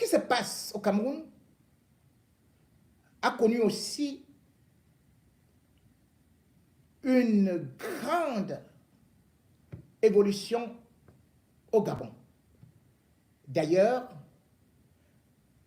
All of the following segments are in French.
se passe au Cameroun a connu aussi une grande évolution au Gabon. D'ailleurs,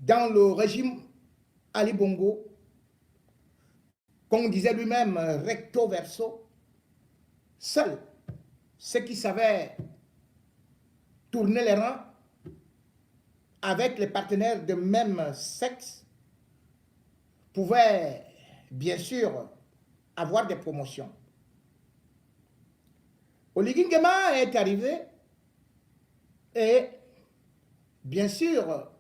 dans le régime Ali Bongo, qu'on disait lui-même recto verso, seuls ceux qui savaient tourner les rangs avec les partenaires de même sexe pouvaient bien sûr avoir des promotions. Oligui Nguema est arrivé et bien sûr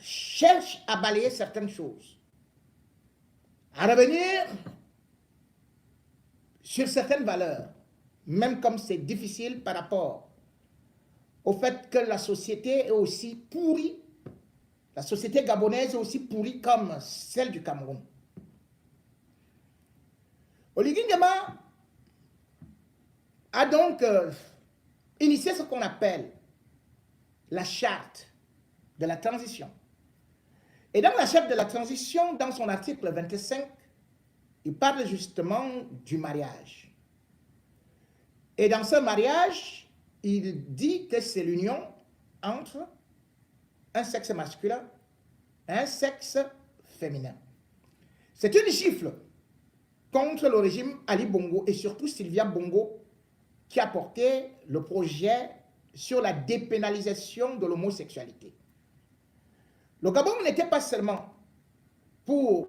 cherche à balayer certaines choses, à revenir sur certaines valeurs, même comme c'est difficile par rapport au fait que la société est aussi pourrie, la société gabonaise est aussi pourrie comme celle du Cameroun. Oligui Nguema a donc initié ce qu'on appelle la charte de la transition. Et dans la charte de la transition, dans son article 25, il parle justement du mariage. Et dans ce mariage, il dit que c'est l'union entre un sexe masculin et un sexe féminin. C'est une gifle contre le régime Ali Bongo et surtout Sylvia Bongo qui a porté le projet sur la dépénalisation de l'homosexualité. Le Gabon n'était pas seulement pour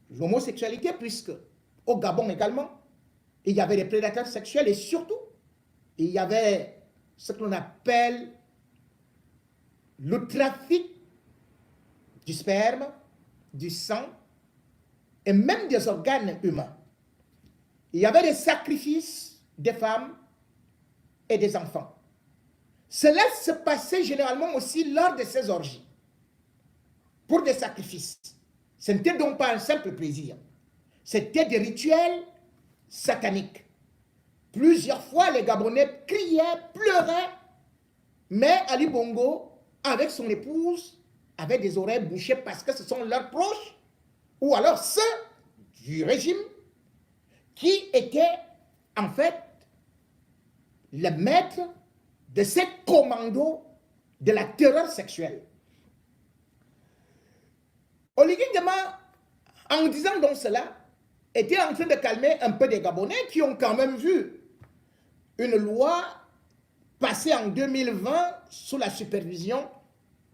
l'homosexualité, puisque au Gabon également, il y avait des prédateurs sexuels et surtout, il y avait ce que l'on appelle le trafic du sperme, du sang et même des organes humains. Il y avait des sacrifices des femmes et des enfants. Cela se passait généralement aussi lors de ces orgies, pour des sacrifices. Ce n'était donc pas un simple plaisir. C'était des rituels sataniques. Plusieurs fois, les Gabonais criaient, pleuraient, mais Ali Bongo, avec son épouse, avait des oreilles bouchées parce que ce sont leurs proches, ou alors ceux du régime, qui étaient en fait les maîtres de ces commandos de la terreur sexuelle. Oligui Nguema, en disant donc cela, était en train de calmer un peu des Gabonais qui ont quand même vu une loi passée en 2020 sous la supervision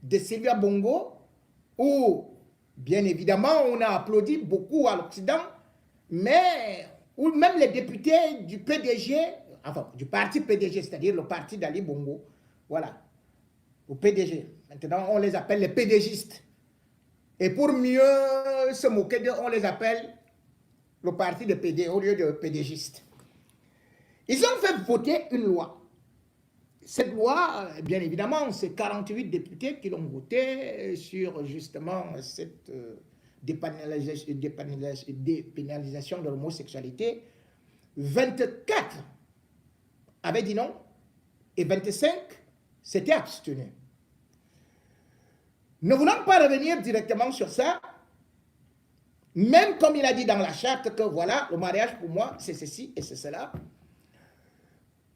de Sylvia Bongo, où, bien évidemment, on a applaudi beaucoup à l'Occident, mais où même les députés du PDG, enfin, du parti PDG, c'est-à-dire le parti d'Ali Bongo, voilà, au PDG. Maintenant, on les appelle les PDGistes. Et pour mieux se moquer d'eux, on les appelle le parti de PD au lieu de PDGistes. Ils ont fait voter une loi. Cette loi, bien évidemment, c'est 48 députés qui l'ont votée sur justement cette dépénalisation de l'homosexualité. 24 avaient dit non et 25 s'étaient abstenus. Ne voulant pas revenir directement sur ça, même comme il a dit dans la charte que voilà, le mariage pour moi, c'est ceci et c'est cela,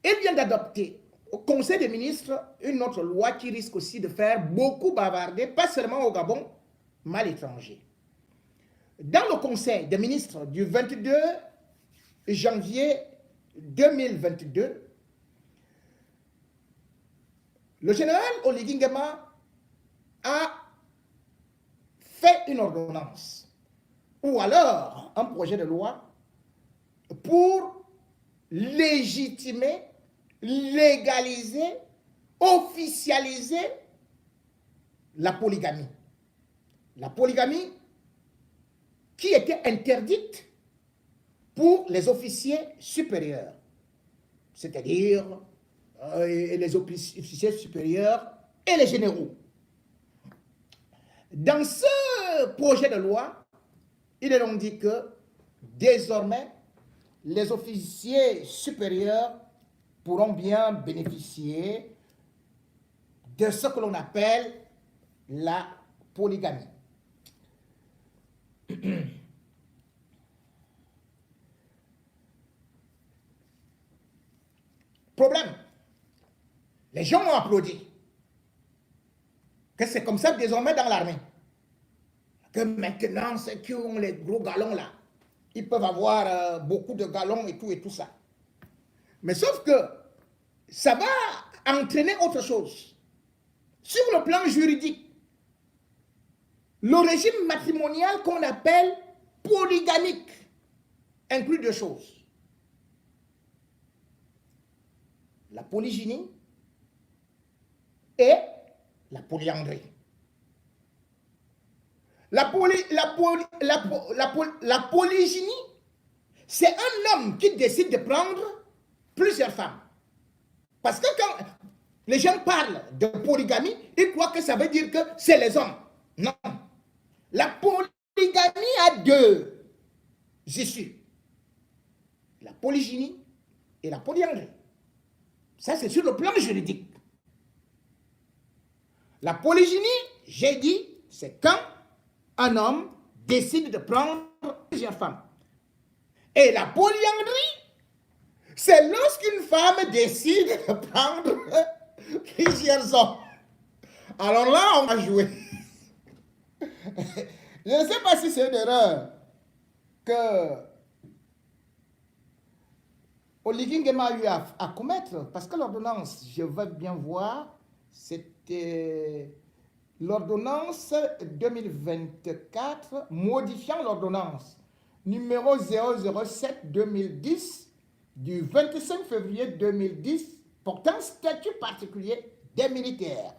il vient d'adopter au Conseil des ministres une autre loi qui risque aussi de faire beaucoup bavarder, pas seulement au Gabon, mais à l'étranger. Dans le Conseil des ministres du 22 janvier 2022, le général Oligui Nguema a fait une ordonnance ou alors un projet de loi pour légitimer, légaliser, officialiser la polygamie. La polygamie qui était interdite pour les officiers supérieurs, c'est-à-dire les officiers supérieurs et les généraux. Dans ce projet de loi, il est donc dit que désormais, les officiers supérieurs pourront bien bénéficier de ce que l'on appelle la polygamie. Problème. Les gens ont applaudi. Que c'est comme ça désormais dans l'armée. Que maintenant, ceux qui ont les gros galons là, ils peuvent avoir beaucoup de galons et tout ça. Mais sauf que ça va entraîner autre chose. Sur le plan juridique, le régime matrimonial qu'on appelle polygamique inclut deux choses. La polygynie et la polyandrie. La polygynie, c'est un homme qui décide de prendre plusieurs femmes. Parce que quand les gens parlent de polygamie, ils croient que ça veut dire que c'est les hommes. Non. La polygamie a deux issues. La polygynie et la polyandrie. Ça, c'est sur le plan juridique. La polygynie, j'ai dit, c'est quand un homme décide de prendre plusieurs femmes. Et la polyandrie, c'est lorsqu'une femme décide de prendre plusieurs hommes. Alors là, on va jouer. Je ne sais pas si c'est une erreur que Oligui Nguema a eu à commettre, parce que l'ordonnance, je veux bien voir, c'était l'ordonnance 2024 modifiant l'ordonnance numéro 007-2010 du 25 février 2010 portant statut particulier des militaires.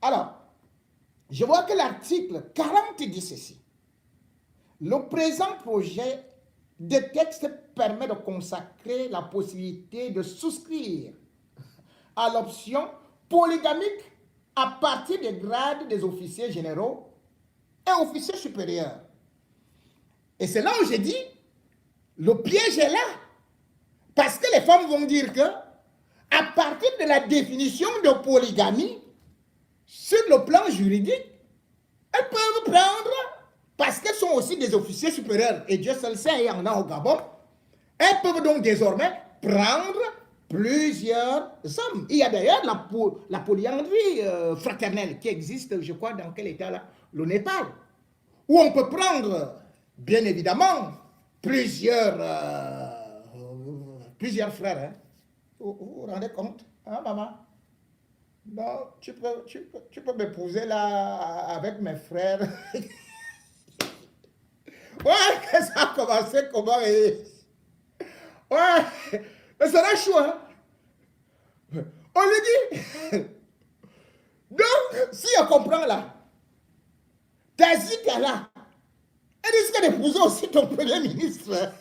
Alors, je vois que l'article 40 dit ceci. Le présent projet de texte permet de consacrer la possibilité de souscrire à l'option polygamique à partir des grades des officiers généraux et officiers supérieurs. Et c'est là où j'ai dit, le piège est là. Parce que les femmes vont dire que, à partir de la définition de polygamie, sur le plan juridique, elles peuvent prendre, parce qu'elles sont aussi des officiers supérieurs, et Dieu seul sait, il y en a au Gabon, elles peuvent donc désormais prendre plusieurs hommes. Il y a d'ailleurs la polyandrie fraternelle qui existe, je crois, dans quel état là? Le Népal. Où on peut prendre, bien évidemment, plusieurs frères. Hein. Vous vous rendez compte? Hein, maman? Non, tu peux m'épouser là avec mes frères. Ouais, que ça a commencé comment? Ouais, mais ça sera chaud, hein? On lui dit. Donc, si on comprend là, Tazik est là. Elle risque d'épouser aussi ton premier ministre.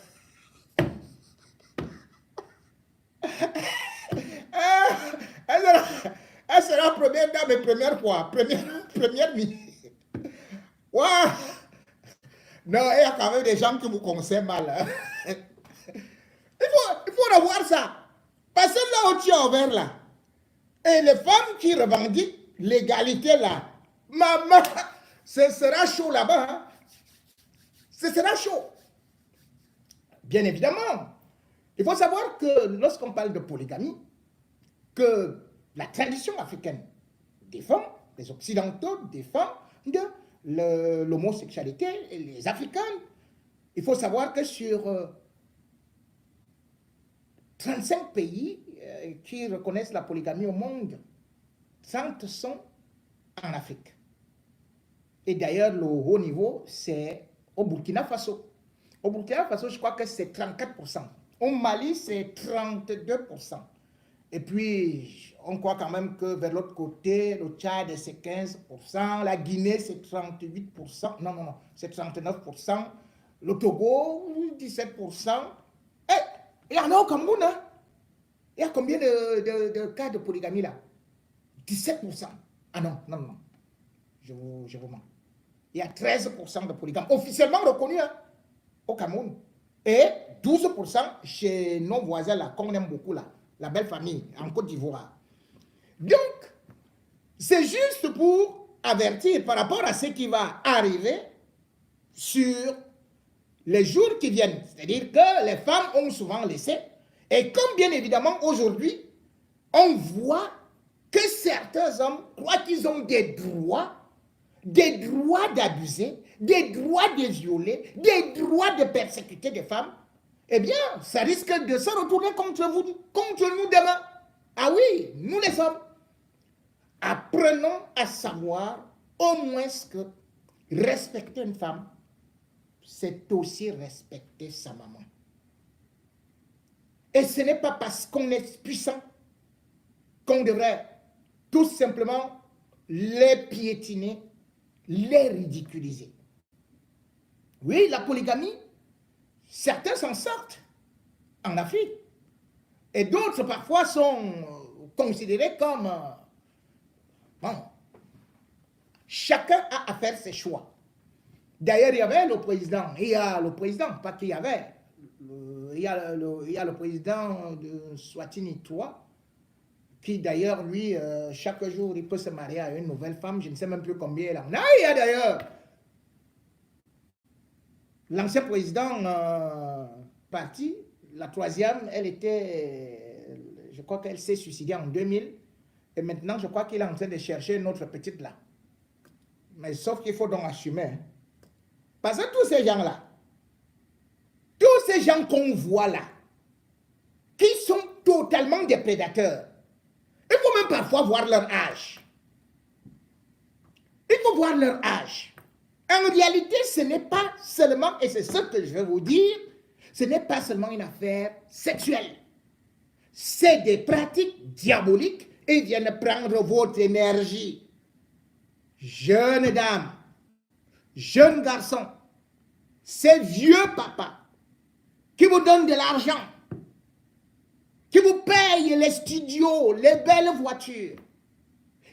Elle sera première dame et première fois. Première ministre. Ouais. Non, il y a quand même des gens qui vous conseillent mal. Hein? Il faut revoir ça. Parce que là où tu es ouvert là, et les femmes qui revendiquent l'égalité là, maman, ce sera chaud là-bas. Hein? Ce sera chaud. Bien évidemment. Il faut savoir que lorsqu'on parle de polygamie, que la tradition africaine défend, les Occidentaux défendent l'homosexualité, et les Africains. Il faut savoir que sur 35 pays qui reconnaissent la polygamie au monde, 30 sont en Afrique. Et d'ailleurs, le haut niveau, c'est au Burkina Faso. Au Burkina Faso, je crois que c'est 34%. Au Mali, c'est 32%. Et puis, on croit quand même que vers l'autre côté, le Tchad, c'est 15%. La Guinée, c'est 38%. Non, c'est 39%. Le Togo, 17%. Et il y en a au Cameroun, hein? Il y a combien de cas de polygamie là? 17%. Ah non. Je vous mens. Il y a 13% de polygames officiellement reconnus hein, au Cameroun. Et 12% chez nos voisins là, qu'on aime beaucoup là, la belle famille, en Côte d'Ivoire. Donc, C'est juste pour avertir par rapport à ce qui va arriver sur les jours qui viennent. C'est-à-dire que les femmes ont souvent laissé. Et comme bien évidemment aujourd'hui, on voit que certains hommes croient qu'ils ont des droits d'abuser, des droits de violer, des droits de persécuter des femmes, eh bien, ça risque de se retourner contre vous, contre nous demain. Ah oui, nous les hommes. Apprenons à savoir au moins que respecter une femme, c'est aussi respecter sa maman. Et ce n'est pas parce qu'on est puissant qu'on devrait tout simplement les piétiner, les ridiculiser. Oui, la polygamie, certains s'en sortent en Afrique. Et d'autres parfois sont considérés comme... bon, chacun a à faire ses choix. D'ailleurs, il y avait le président, pas qu'il y avait, il y a le président de Swatini 3, qui d'ailleurs, lui, chaque jour, il peut se marier à une nouvelle femme, je ne sais même plus combien il en a. Il y a d'ailleurs l'ancien président parti, la troisième, elle était, je crois qu'elle s'est suicidée en 2000, et maintenant, je crois qu'il est en train de chercher une autre petite là. Mais sauf qu'il faut donc assumer. Hein. Parce que tous ces gens-là, tous ces gens qu'on voit là, qui sont totalement des prédateurs, il faut même parfois voir leur âge. Il faut voir leur âge. En réalité, ce n'est pas seulement, et c'est ce que je vais vous dire, ce n'est pas seulement une affaire sexuelle. C'est des pratiques diaboliques et ils viennent prendre votre énergie. Jeune dame, jeune garçon, ces vieux papas qui vous donnent de l'argent, qui vous payent les studios, les belles voitures,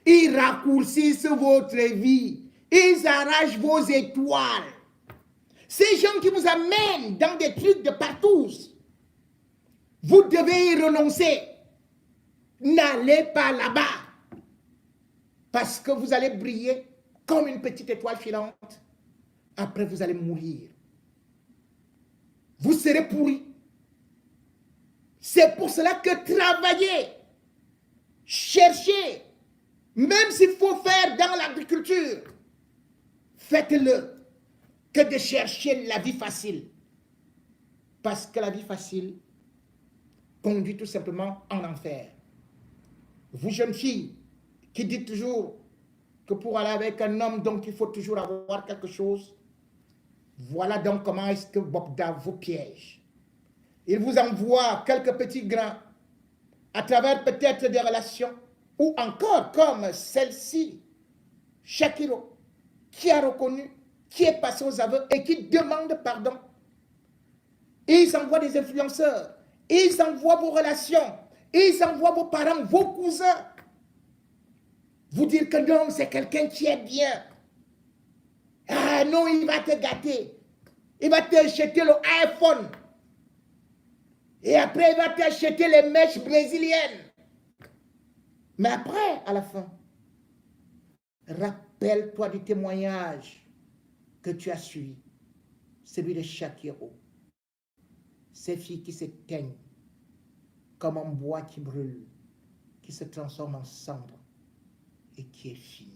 ils raccourcissent votre vie, ils arrachent vos étoiles. Ces gens qui vous amènent dans des trucs de partout, vous devez y renoncer. N'allez pas là-bas, parce que vous allez briller comme une petite étoile filante. Après, vous allez mourir. Vous serez pourris. C'est pour cela que travaillez, cherchez, même s'il faut faire dans l'agriculture, faites-le, que de chercher la vie facile. Parce que la vie facile conduit tout simplement en enfer. Vous, jeunes filles, qui dites toujours que pour aller avec un homme, donc il faut toujours avoir quelque chose, voilà donc comment est-ce que Bobda vous piège. Il vous envoie quelques petits grains à travers peut-être des relations, ou encore comme celle-ci, Shakiro, qui a reconnu, qui est passé aux aveux et qui demande pardon. Ils envoient des influenceurs, ils envoient vos relations, ils envoient vos parents, vos cousins. Vous dire que non, c'est quelqu'un qui est bien. Ah non, il va te gâter. Il va t'acheter le iPhone. Et après, il va t'acheter les mèches brésiliennes. Mais après, à la fin, rappelle-toi du témoignage que tu as suivi, celui de Shakiro. Ces filles qui s'éteignent comme un bois qui brûle, qui se transforme en cendre et qui est fini.